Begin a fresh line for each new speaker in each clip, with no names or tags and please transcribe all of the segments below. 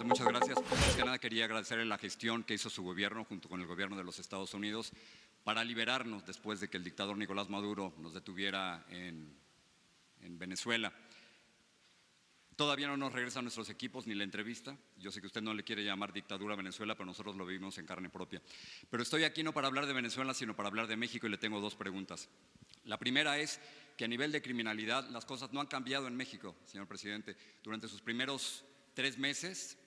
presidente, muchas gracias. Antes que nada quería agradecerle la gestión que hizo su gobierno junto con el gobierno de los Estados Unidos para liberarnos después de que el dictador Nicolás Maduro nos detuviera en Venezuela. Todavía no nos regresan nuestros equipos ni la entrevista. Yo sé que usted no le quiere llamar dictadura a Venezuela, pero nosotros lo vivimos en carne propia. Pero estoy aquí no para hablar de Venezuela, sino para hablar de México y le tengo dos preguntas. La primera es que a nivel de criminalidad las cosas no han cambiado en México, señor presidente. Durante sus primeros 3 meses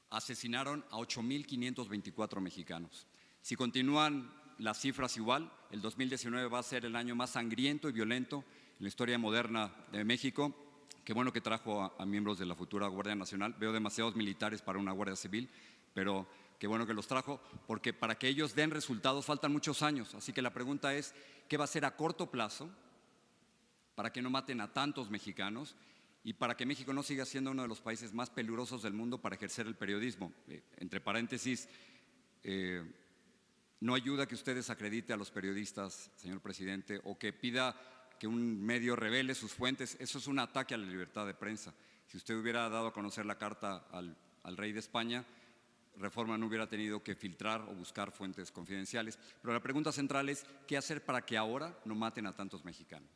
asesinaron a 8,524 mexicanos. Si continúan las cifras igual, el 2019 va a ser el año más sangriento y violento en la historia moderna de México. Qué bueno que trajo a miembros de la futura Guardia Nacional. Veo demasiados militares para una Guardia Civil, pero qué bueno que los trajo, porque para que ellos den resultados faltan muchos años. Así que la pregunta es, ¿qué va a hacer a corto plazo para que no maten a tantos mexicanos y para que México no siga siendo uno de los países más peligrosos del mundo para ejercer el periodismo? Entre paréntesis, no ayuda que usted desacredite a los periodistas, señor presidente, o que pida que un medio revele sus fuentes. Eso es un ataque a la libertad de prensa. Si usted hubiera dado a conocer la carta al rey de España, Reforma no hubiera tenido que filtrar o buscar fuentes confidenciales. Pero la pregunta central es, ¿qué hacer para que ahora no maten a tantos mexicanos?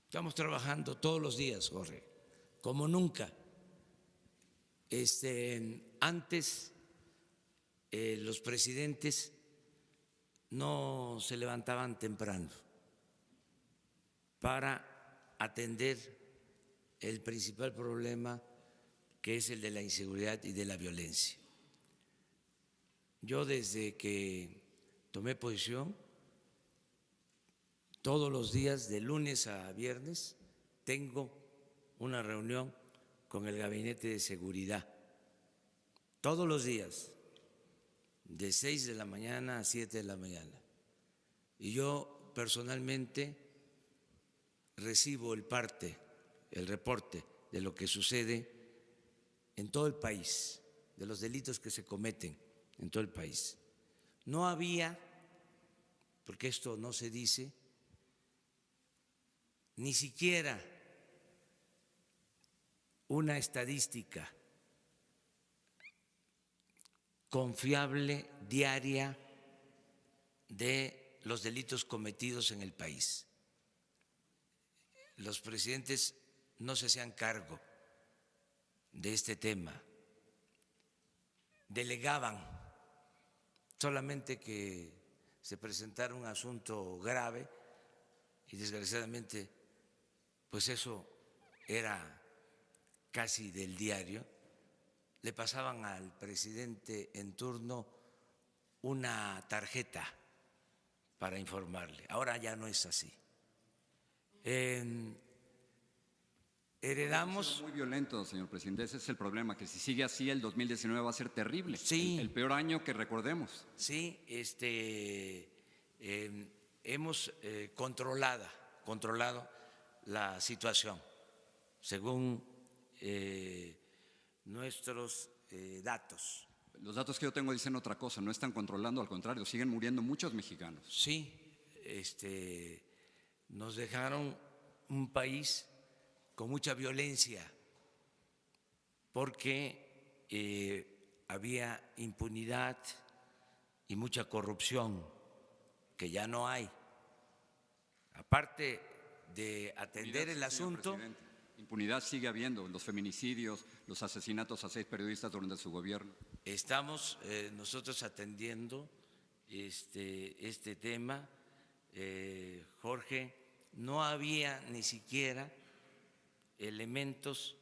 Estamos trabajando todos los días, Jorge, como nunca. Antes los presidentes no se levantaban temprano para atender el principal problema, que es el de la inseguridad y de la violencia. Yo desde que tomé posición, todos los días, de lunes a viernes, tengo una reunión con el Gabinete de Seguridad. Todos los días, de 6 de la mañana a 7 de la mañana. Y yo personalmente recibo el reporte de lo que sucede en todo el país, de los delitos que se cometen en todo el país. No había, porque esto no se dice, ni siquiera una estadística confiable diaria de los delitos cometidos en el país. Los presidentes no se hacían cargo de este tema, delegaban solamente que se presentara un asunto grave y desgraciadamente pues eso era casi del diario. Le pasaban al presidente en turno una tarjeta para informarle. Ahora ya no es así. Heredamos…
Muy violento, señor presidente. Ese es el problema, que si sigue así, el 2019 va a ser terrible.
Sí.
El peor año que recordemos.
Sí, hemos controlado la situación según nuestros datos.
Los datos que yo tengo dicen otra cosa, no están controlando, al contrario, siguen muriendo muchos mexicanos.
Sí, nos dejaron un país con mucha violencia porque había impunidad y mucha corrupción que ya no hay. Aparte de atender el asunto…
Impunidad sigue habiendo, los feminicidios, los asesinatos a 6 periodistas durante su gobierno.
Estamos nosotros atendiendo este tema, Jorge. No había ni siquiera elementos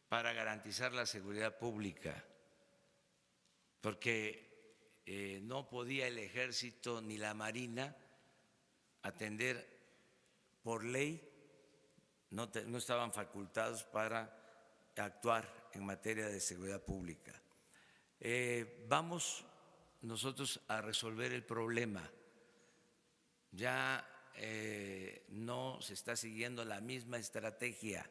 para garantizar la seguridad pública, porque no podía el Ejército ni la Marina atender por ley, no estaban facultados para actuar en materia de seguridad pública. Vamos nosotros a resolver el problema. Ya no se está siguiendo la misma estrategia,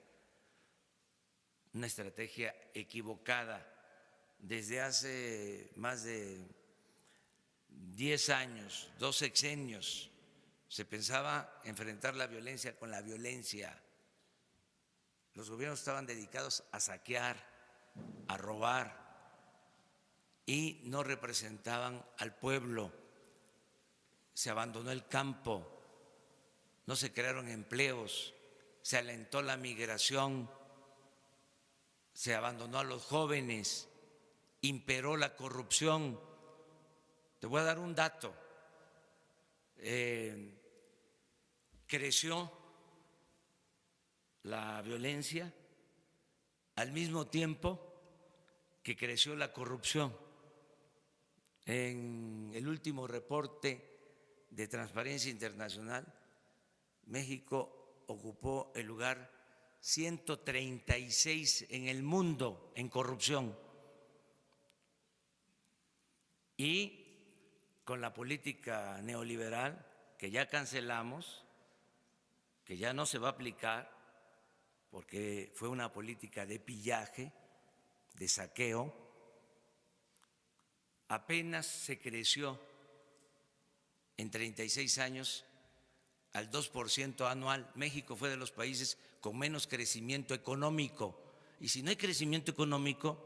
una estrategia equivocada. Desde hace más de 10 años, 2 sexenios, se pensaba enfrentar la violencia con la violencia. Los gobiernos estaban dedicados a saquear, a robar, y no representaban al pueblo. Se abandonó el campo, no se crearon empleos, se alentó la migración, se abandonó a los jóvenes, imperó la corrupción. Te voy a dar un dato. Creció la violencia al mismo tiempo que creció la corrupción. En el último reporte de Transparencia Internacional, México ocupó el lugar 136 en el mundo en corrupción. Y con la política neoliberal que ya cancelamos, que ya no se va a aplicar porque fue una política de pillaje, de saqueo, apenas se creció en 36 años al 2% anual. México fue de los países con menos crecimiento económico. Y si no hay crecimiento económico,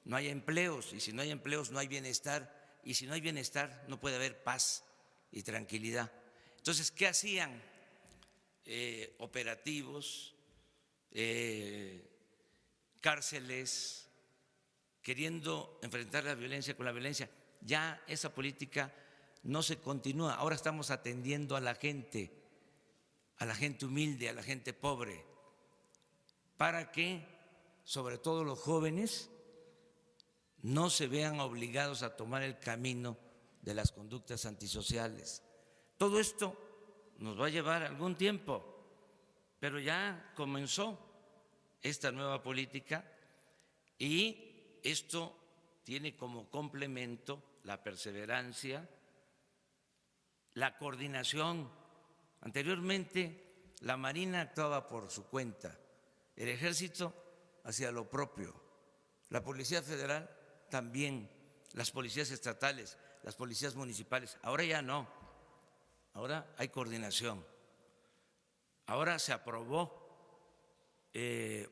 no hay empleos. Y si no hay empleos, no hay bienestar. Y si no hay bienestar, no puede haber paz y tranquilidad. Entonces, ¿qué hacían? Operativos, cárceles, queriendo enfrentar la violencia con la violencia. Ya esa política no se continúa. Ahora estamos atendiendo a la gente humilde, a la gente pobre, para que, sobre todo los jóvenes, no se vean obligados a tomar el camino de las conductas antisociales. Todo esto nos va a llevar algún tiempo, pero ya comenzó esta nueva política y esto tiene como complemento la perseverancia, la coordinación. Anteriormente la Marina actuaba por su cuenta, el Ejército hacía lo propio, la Policía Federal también, las policías estatales, las policías municipales. Ahora ya no, ahora hay coordinación. Ahora se aprobó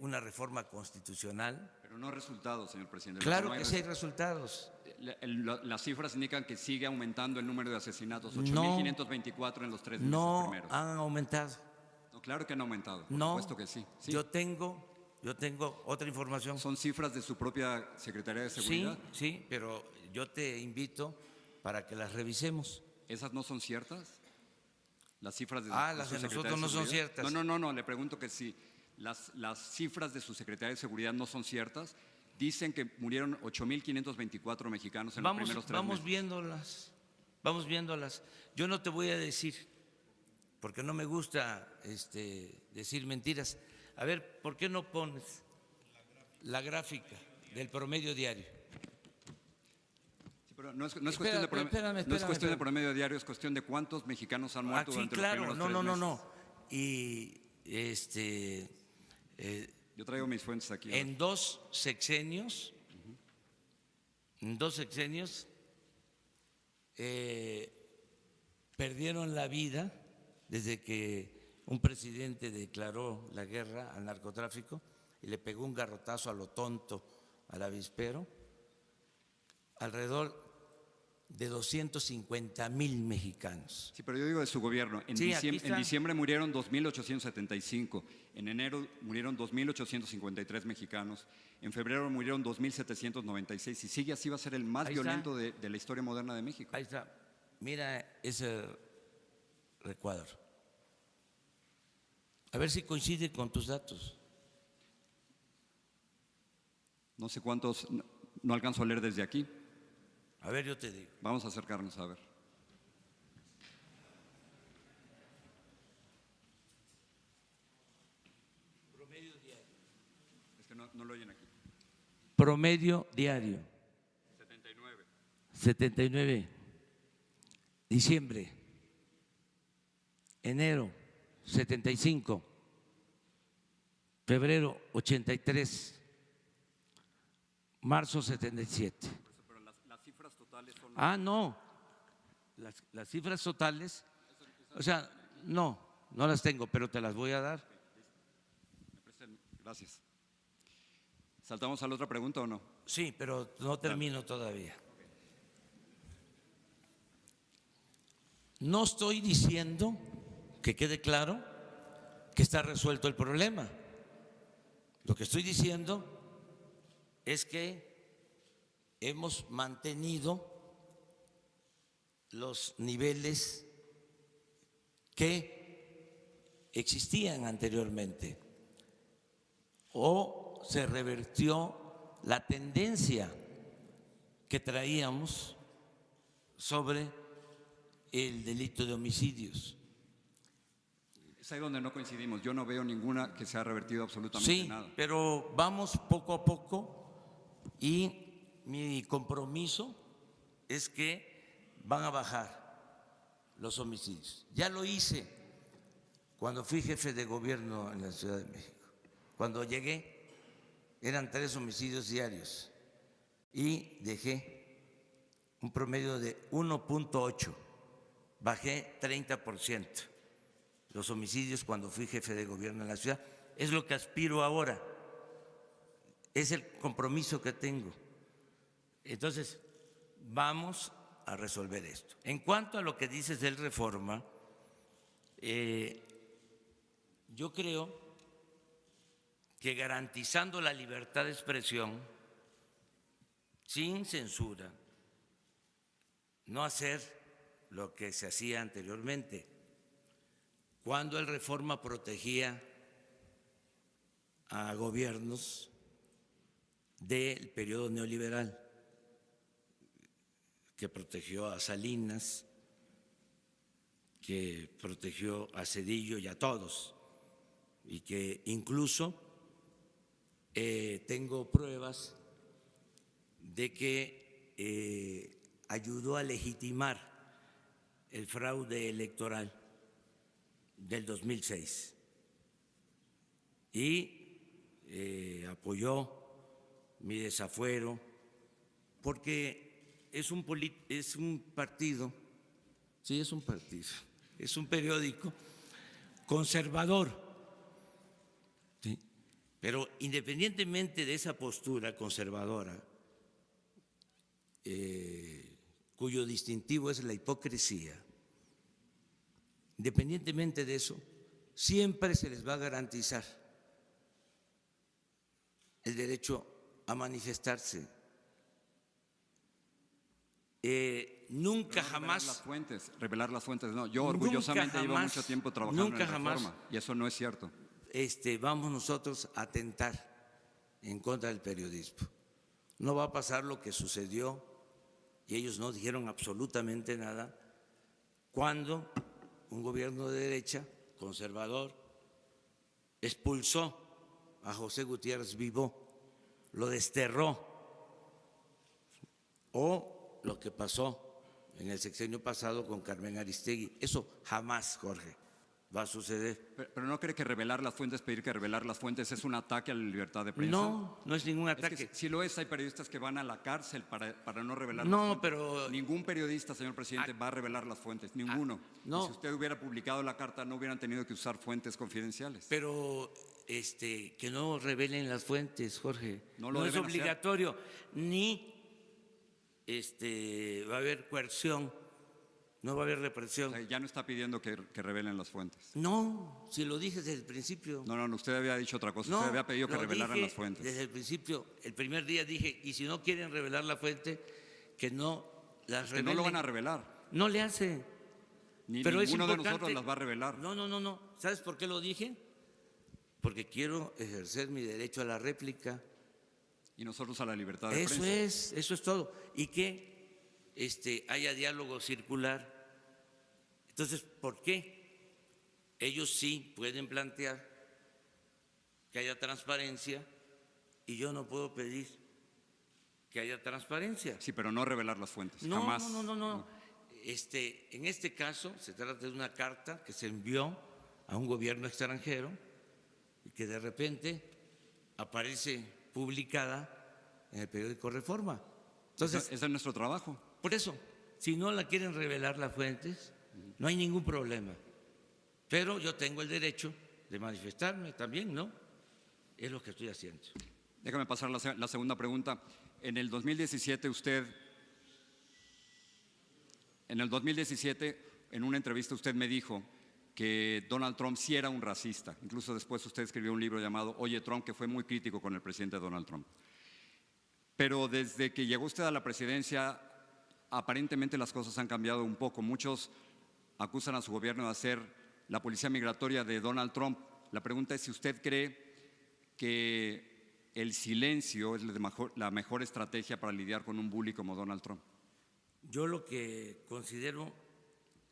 una reforma constitucional.
Pero no resultados, señor presidente.
Claro que sí hay resultados.
Las cifras indican que sigue aumentando el número de asesinatos, 8.524 en los 3 meses primeros.
No han aumentado.
No, claro que han aumentado, por
No,
supuesto que sí.
Yo tengo otra información.
¿Son cifras de su propia Secretaría de Seguridad?
Sí, pero yo te invito para que las revisemos.
¿Esas no son ciertas? ¿Las cifras de
las de nosotros no son ciertas.
No, le pregunto que si las cifras de su Secretaría de Seguridad no son ciertas. Dicen que murieron 8.524 mexicanos en los primeros 3 meses.
Vamos viéndolas. Yo no te voy a decir, porque no me gusta decir mentiras. A ver, ¿por qué no pones la gráfica del promedio diario?
Sí, pero no es cuestión de promedio diario, es cuestión de cuántos mexicanos han muerto durante los primeros 3 meses.
No. Y
yo traigo mis fuentes aquí.
En dos sexenios, perdieron la vida desde que un presidente declaró la guerra al narcotráfico y le pegó un garrotazo a lo tonto al avispero, alrededor de 250,000 mexicanos.
Sí, pero yo digo de su gobierno. En diciembre murieron 2.875, en enero murieron 2.853 mexicanos, en febrero murieron 2.796, y sigue así va a ser el más violento de la historia moderna de México.
Ahí está, mira ese recuadro. A ver si coincide con tus datos.
No sé cuántos, no alcanzo a leer desde aquí.
A ver, yo te digo.
Vamos a acercarnos a ver.
Promedio diario.
Es que no lo oyen aquí.
Promedio diario. 79. Diciembre. Enero, 75. Febrero, 83. Marzo, 77.
Pero las cifras totales son…
No. Las cifras totales, o sea, no las tengo, pero te las voy a dar.
Gracias. ¿Saltamos a la otra pregunta o no?
Sí, pero no termino todavía. No estoy diciendo, que quede claro, que está resuelto el problema. Lo que estoy diciendo es que hemos mantenido los niveles que existían anteriormente, o se revirtió la tendencia que traíamos sobre el delito de homicidios.
Es ahí donde no coincidimos. Yo no veo ninguna que se ha revertido absolutamente
Sí,
nada.
pero vamos poco a poco y mi compromiso es que van a bajar los homicidios. Ya lo hice cuando fui jefe de gobierno en la Ciudad de México. Cuando llegué eran 3 homicidios diarios y dejé un promedio de 1.8. Bajé 30% los homicidios cuando fui jefe de gobierno en la ciudad. Es lo que aspiro ahora, es el compromiso que tengo. Entonces, vamos a resolver esto. En cuanto a lo que dices del Reforma, yo creo que garantizando la libertad de expresión, sin censura, no hacer lo que se hacía anteriormente, cuando el Reforma protegía a gobiernos del periodo neoliberal, que protegió a Salinas, que protegió a Zedillo y a todos, y que incluso tengo pruebas de que ayudó a legitimar el fraude electoral del 2006 y apoyó mi desafuero, porque es un partido, sí, es un partido, es un periódico conservador, ¿sí? Pero independientemente de esa postura conservadora, cuyo distintivo es la hipocresía, independientemente de eso, siempre se les va a garantizar el derecho a manifestarse. Nunca jamás…
Revelar las fuentes, no. Yo orgullosamente llevo mucho tiempo trabajando en Reforma y eso no es cierto.
Vamos nosotros a atentar en contra del periodismo. No va a pasar lo que sucedió, y ellos no dijeron absolutamente nada, cuando un gobierno de derecha, conservador, expulsó a José Gutiérrez Vivó, lo desterró, o lo que pasó en el sexenio pasado con Carmen Aristegui. Eso jamás, Jorge, va a suceder.
Pero ¿no cree que revelar las fuentes, pedir que revelar las fuentes es un ataque a la libertad de prensa?
No, no es ningún ataque.
Es que si lo es, hay periodistas que van a la cárcel para no revelar las
No,
fuentes.
pero…
Ningún periodista, señor presidente, va a revelar las fuentes, ninguno.
no.
Y si usted hubiera publicado la carta, no hubieran tenido que usar fuentes confidenciales.
Pero que no revelen las fuentes, Jorge.
No
es obligatorio, ni va a haber coerción, no va a haber represión.
O sea, ya no está pidiendo que revelen las fuentes.
No, si lo dije desde el principio.
No, usted había dicho otra cosa.
No,
usted había pedido que
lo
revelaran
dije
las fuentes.
Desde el principio, el primer día dije, y si no quieren revelar la fuente, que no las revelen.
Que no lo van a revelar.
No le hace.
Pero ninguno de nosotros las va a revelar.
No. ¿Sabes por qué lo dije? Porque quiero ejercer mi derecho a la réplica.
Y nosotros a la libertad de prensa.
Eso es todo. Y que haya diálogo circular. Entonces, ¿por qué ellos sí pueden plantear que haya transparencia y yo no puedo pedir que haya transparencia?
Sí, pero no revelar las fuentes,
No,
jamás.
No. En este caso se trata de una carta que se envió a un gobierno extranjero y que de repente aparece publicada en el periódico Reforma. Entonces,
ese es nuestro trabajo.
Por eso, si no la quieren revelar las fuentes, no hay ningún problema. Pero yo tengo el derecho de manifestarme también, ¿no? Es lo que estoy haciendo.
Déjame pasar la segunda pregunta. En el 2017 en una entrevista usted me dijo que Donald Trump sí era un racista. Incluso después usted escribió un libro llamado Oye Trump, que fue muy crítico con el presidente Donald Trump. Pero desde que llegó usted a la presidencia, aparentemente las cosas han cambiado un poco. Muchos acusan a su gobierno de ser la policía migratoria de Donald Trump. La pregunta es si usted cree que el silencio es la mejor estrategia para lidiar con un bully como Donald Trump.
Yo lo que considero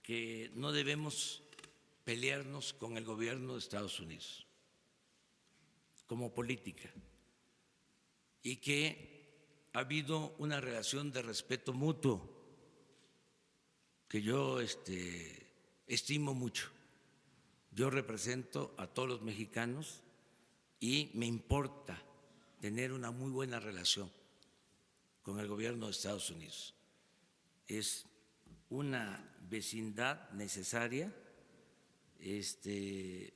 que no debemos pelearnos con el gobierno de Estados Unidos como política y que ha habido una relación de respeto mutuo que yo estimo mucho. Yo represento a todos los mexicanos y me importa tener una muy buena relación con el gobierno de Estados Unidos. Es una vecindad necesaria,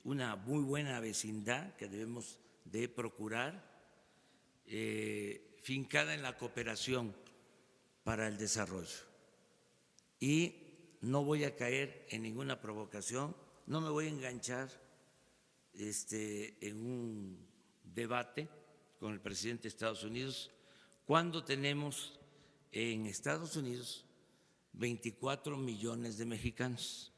una muy buena vecindad que debemos de procurar, fincada en la cooperación para el desarrollo. Y no voy a caer en ninguna provocación, no me voy a enganchar en un debate con el presidente de Estados Unidos cuando tenemos en Estados Unidos 24 millones de mexicanos,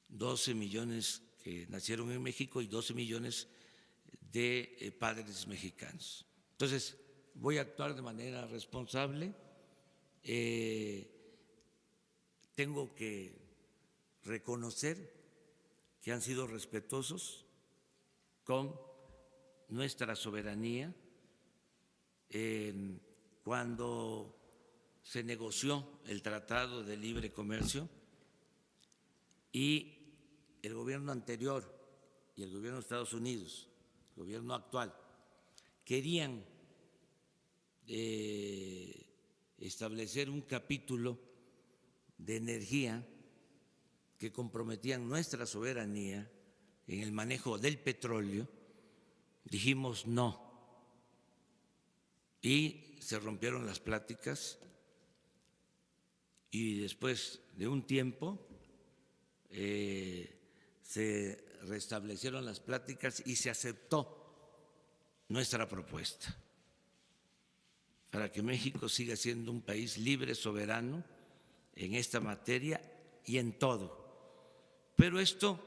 12 millones que nacieron en México y 12 millones de padres mexicanos. Entonces, voy a actuar de manera responsable. Tengo que reconocer que han sido respetuosos con nuestra soberanía. Cuando se negoció el Tratado de Libre Comercio y el gobierno anterior y el gobierno de Estados Unidos, el gobierno actual, querían establecer un capítulo de energía que comprometían nuestra soberanía en el manejo del petróleo, dijimos no. Y se rompieron las pláticas y después de un tiempo se restablecieron las pláticas y se aceptó nuestra propuesta para que México siga siendo un país libre, soberano en esta materia y en todo. Pero esto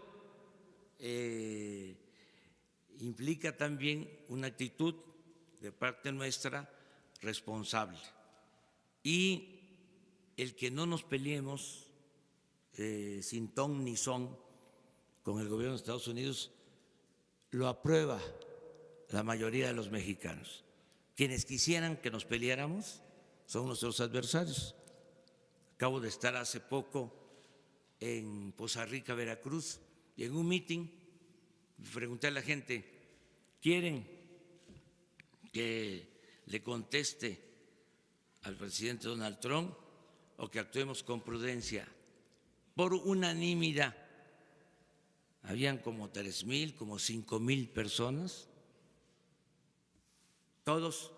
implica también una actitud de parte nuestra responsable y el que no nos peleemos sin ton ni son con el gobierno de Estados Unidos lo aprueba la mayoría de los mexicanos. Quienes quisieran que nos peleáramos son nuestros adversarios. Acabo de estar hace poco en Poza Rica, Veracruz, y en un mitin pregunté a la gente, ¿quieren que le conteste al presidente Donald Trump o que actuemos con prudencia? Por unanimidad, habían como 3,000, como 5,000 personas, todos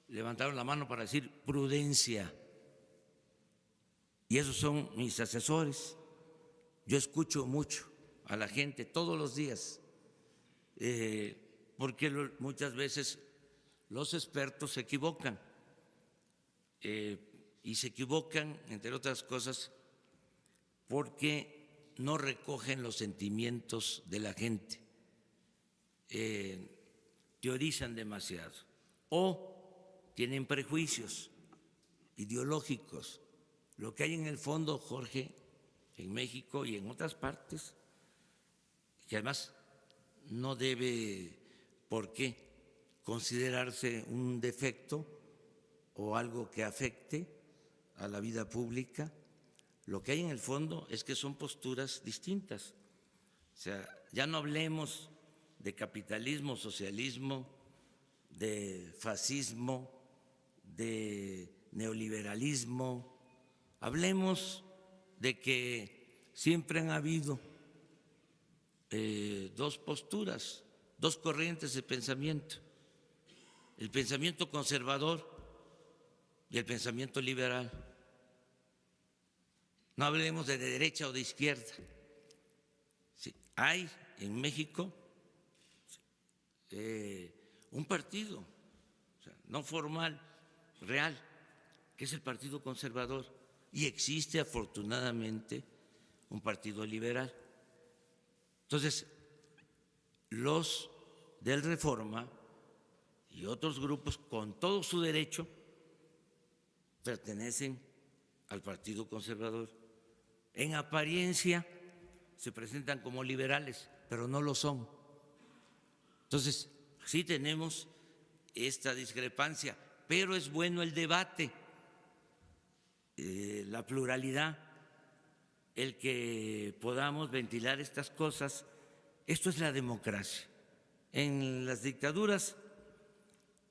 levantaron la mano para decir prudencia. Y esos son mis asesores. Yo escucho mucho a la gente todos los días, porque muchas veces los expertos se equivocan. Y se equivocan, entre otras cosas, porque no recogen los sentimientos de la gente, teorizan demasiado o tienen prejuicios ideológicos. Lo que hay en el fondo, Jorge, en México y en otras partes, que además no debe por qué considerarse un defecto o algo que afecte a la vida pública, lo que hay en el fondo es que son posturas distintas. O sea, ya no hablemos de capitalismo, socialismo, de fascismo, de neoliberalismo. Hablemos de que siempre han habido dos posturas, dos corrientes de pensamiento, el pensamiento conservador y el pensamiento liberal. No hablemos de derecha o de izquierda. Sí, hay en México un partido, o sea, no formal, real, que es el Partido Conservador, y existe afortunadamente un partido liberal. Entonces, los del Reforma y otros grupos, con todo su derecho, pertenecen al Partido Conservador. En apariencia se presentan como liberales, pero no lo son. Entonces, sí tenemos esta discrepancia, pero es bueno el debate, la pluralidad, el que podamos ventilar estas cosas. Esto es la democracia. En las dictaduras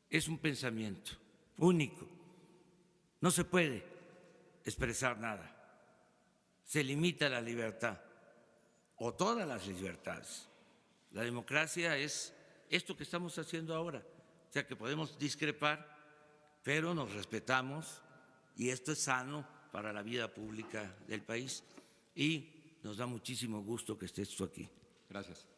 es un pensamiento único, no se puede expresar nada, se limita la libertad o todas las libertades. La democracia es esto que estamos haciendo ahora, o sea que podemos discrepar, pero nos respetamos y esto es sano para la vida pública del país y nos da muchísimo gusto que estés tú aquí.
Gracias.